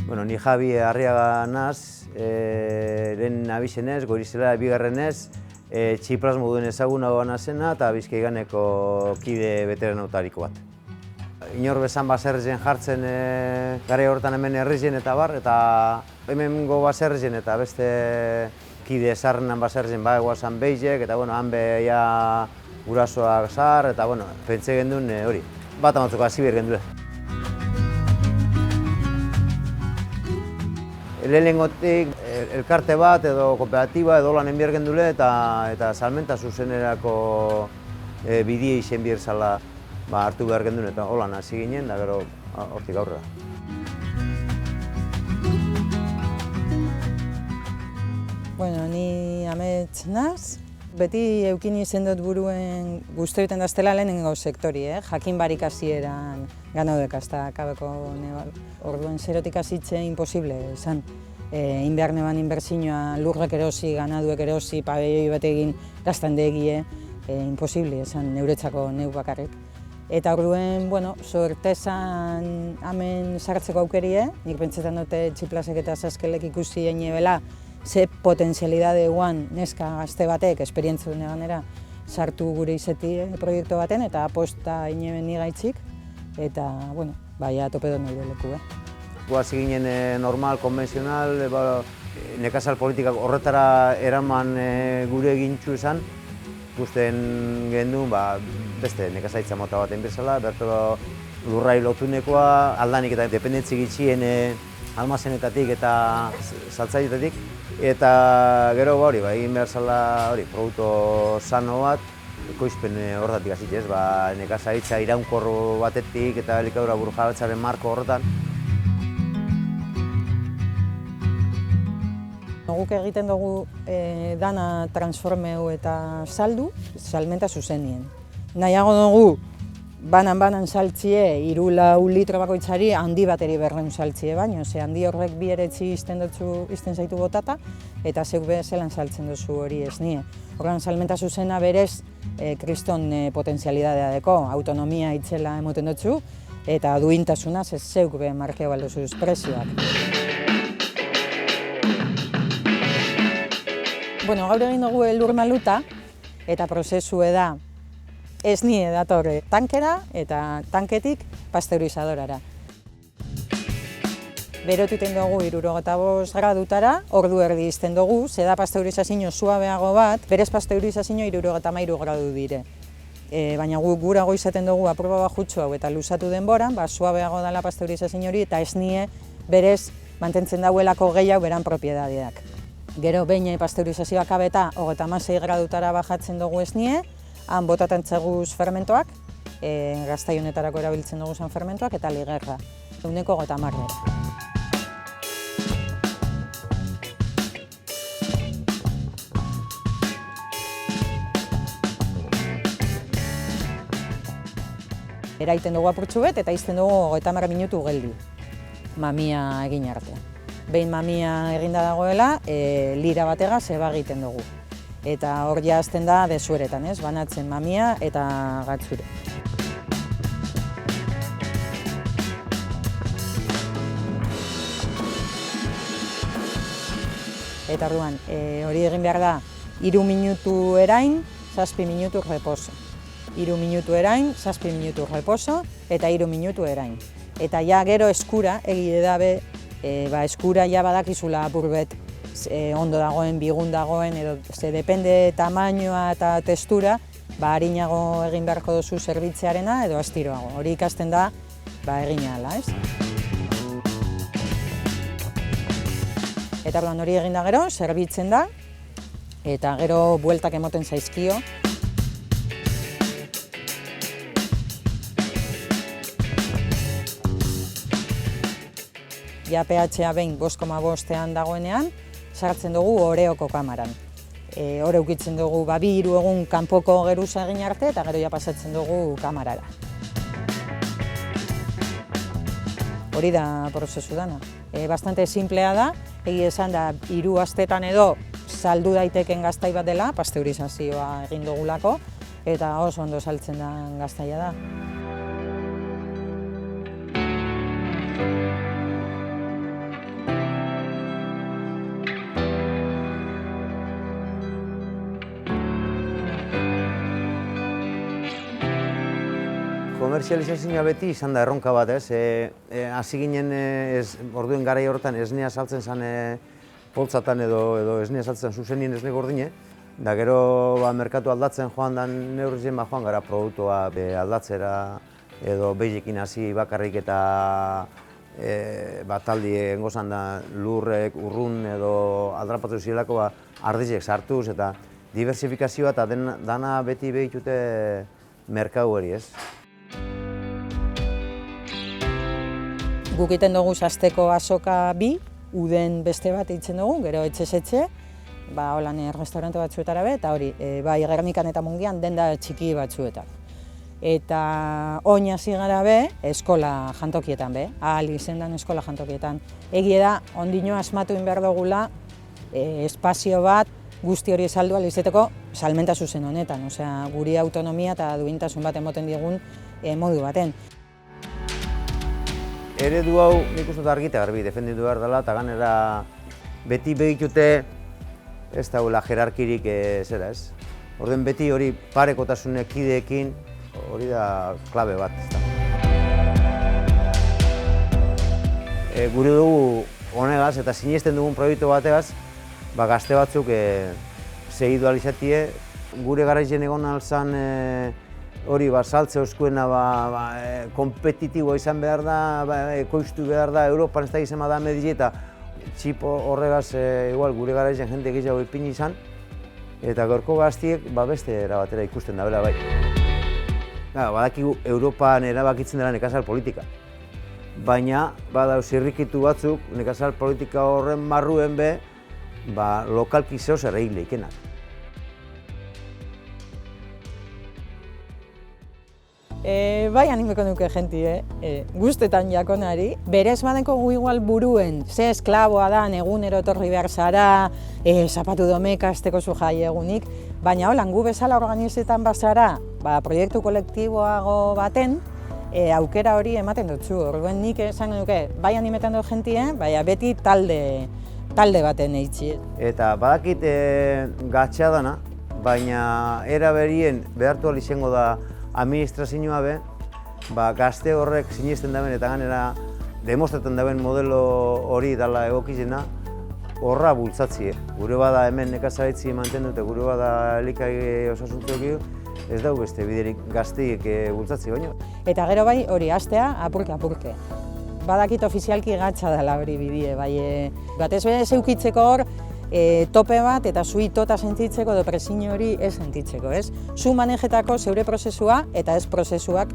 Bueno, ni Javi Arriaga naz, lehen abizenez, Goirizela bigarrenez, Txipras moduen ezagunagoa nazena eta Bizkaiganeko kide beteranautariko bat. Inor bezan baserrizen jartzen garai horretan hemen herrizien eta bar, eta hemengo baserrizen eta beste kide zarrenan baserrizen guazan beizek, eta han beha gurasoak zar, eta pentsa genduen hori, bat amatzeko hasi behar gendule. Lehenengotik elkarte bat edo kooperatiba edo lan enbiar gendule eta salmenta zuzenerako bidie izen bier zala hartu behar genduen eta holan hasi ginen, da gero hortik aurrera. Bueno, ni Amets naz. Beti eukin izen dut buruen guztu egiten daztela lehenengo sektori, jakin barik hasieran ganadek hasta kabeko nebal. Orduen zerotik hasitze imposible esan. Inbehar neban inbertsioa lurrek erosi, ganaduek erosi, pabelloi bat egin gaztandegie, imposible esan neuretzako neu bakarrik. Eta orduen, sortezan hemen sartzeko aukerie, nik pentsetan dute Txiplasek eta Saskelek ikusi bela, ze potenzialidade guan neska gazte batek, esperientzia ganera, sartu gure izeti proiektu baten eta aposta ineben nigaitzik, eta, tope dut nire leku. Hasi ginen normal, konvenzional, nekazal politikak horretara eraman gure egintxu izan, ikusten genduen beste nekazaitza mota baten bezala, bertolo lurrai lotunekoa, aldanik eta dependentzi gitxien almazenetatik eta saltzaietatik. Eta gero egin behar zala produktu sano bat, ekoizpen horretatik hasitez, nekazaitza iraunkor batetik eta elikadura burujabetzaren marko horretan. Guk egiten dugu dana transformeu eta saldu, salmenta zuzenien. Nahiago dugu banan saltzie, 3-4 litro bakoitzari handi bateri 200 saltzie baino, handi horrek bi eretzi izten zaitu botata, eta zeuk bezelan saltzen duzu hori esnie. Horren salmenta zuzena berez, kriston potenzialidadea deko, autonomia itzela emoten dutzu, eta duintasuna zeuk be markeo balduzuz prezioak. Gaur egin dugu elur maluta, eta prozesue da esnie datorre tankera eta tanketik pasteurizadorara. Berotuten dugu 75 gradutara, ordu erdi izten dugu, ze da pasteurizazio suabeago bat, berez pasteurizazio 73 gradu dire. Baina gurago izaten dugu aproba bajutxo hau eta luzatu denboran, suabeago dela pasteurizazio hori eta esnie berez mantentzen dauelako gehiago beran propiedadeak. Gero behin pasteurizazioa akabeta 36 gradutara bajatzen dugu esnie, han botatzen txeguz fermentoak, gaztai honetarako erabiltzen dugu zen fermentoak, eta ligerra, 150. Eraiten dugu apurtxu bet, eta izten dugu 30 minutu geldi, mamia egin arte. Behin mamia eginda dagoela, lira batega zeba egiten dugu. Eta hor jazten da desueretan, banatzen mamia eta gatzure. Eta orduan, hori egin behar da 3 minutu erain, 7 minutu reposo. 3 minutu erain, 7 minutu reposo eta 3 minutu erain. Eta ja gero eskura egide dabe, eskura ja badakizula apurbet ondo dagoen, bigun dagoen, edo depende tamainoa eta testura, harinago egin beharko duzu zerbitzearena edo astiroago. Hori ikasten da egin ahala, Eta hori egin da gero, zerbitzen da, eta gero bueltak emoten zaizkio. Ja pH-a behin 5,5 dagoenean, sartzen dugu oreoko kamaran. Hor eukitzen dugu 2-3 egun kanpoko geruza egin arte eta gero ja pasatzen dugu kamarara. Hori da prozesu dana. Bastante simplea da, egia esan da 3 astetan edo saldu daiteken gaztai bat dela, pasteurizazioa egin dugulako, eta oso ondo saltzen da gaztaia da. komerzializazioa beti izan da erronka bat, ez? Hasi ginen, orduen garai horretan esnea saltzen zen poltzatan edo esnea saltzen zuzenien esne gordine, da gero merkatu aldatzen joan dan neurrien joan gara produktua aldatzera edo behiekin hasi bakarrik eta taldi engozan da lurrek, urrun edo aldrapatu zirelako ardizek sartuz eta diversifikazioa eta dana beti behitute merkatu hori, ez? Guk iten dugu Sasteko azoka bi, uden beste bat eitzen dugu, gero etxe-etxe, holan restaurante batzuetara be, eta hori, bai Gernikan eta Mungian denda txiki batzuetan. Eta oin hasi gara be, eskola jantokietan be, ahal izendan eskola jantokietan. Egie da, ondino asmatu behar dugula espazio bat guzti hori saldu ahal izeteko salmenta zuzen honetan, osea, guri autonomia eta duintasun bat emoten digun modu baten. Eredu hau nik uste dut argi eta garbi defenditu behar dela, eta ganera beti behitute ez dagoela jerarkirik zera, ez? Orden beti hori parekotasun kideekin hori da klabe bat, ez da. Gure dugu honegaz eta sinesten dugun proiektu bategaz, gazte batzuk segidu alizatie, gure garaizen egon alzan hori saltze euskuena kompetitiboa izan behar da, ekoiztu behar da, Europan ez da izan da medile eta txip horregaz igual gure garaizen jende gehiago ipini izan eta gaurko gaztiek beste erabatera ikusten da bera bai. Badakigu Europan erabakitzen dela nekazal politika, baina badau zirrikitu batzuk nekazal politika horren marruen be lokalki zeo zer egin leikenak. Bai animeko nuke jenti, guztetan jakonari. Berez badeko gu igual buruen, ze esklaboa da, egunero etorri behar zara, zapatu domeka, azteko zu jai egunik, baina holan gu bezala organizetan bazara, proiektu kolektiboago baten, aukera hori ematen dutzu. Orduan nik esan nuke, bai animetan dut jentie, baina beti talde baten eitzi. Eta badakit gatsa dana, baina era berien behartu ahal izango da administrazioa be, gazte horrek sinesten daben eta ganera demostratzen daben modelo hori dela egokizena, horra bultzatzie. Gure bada hemen nekazaritzi mantendu eta gure bada elikai osasuntzeok ez dago beste biderik gazteik bultzatzi baino. Eta gero bai hori hastea apurke. Badakit ofizialki gatsa dela hori bidie, batez bere zeukitzeko hor tope bat eta zu itota sentitzeko edo presio hori ez sentitzeko, ez? Zu manejetako zeure prozesua eta ez prozesuak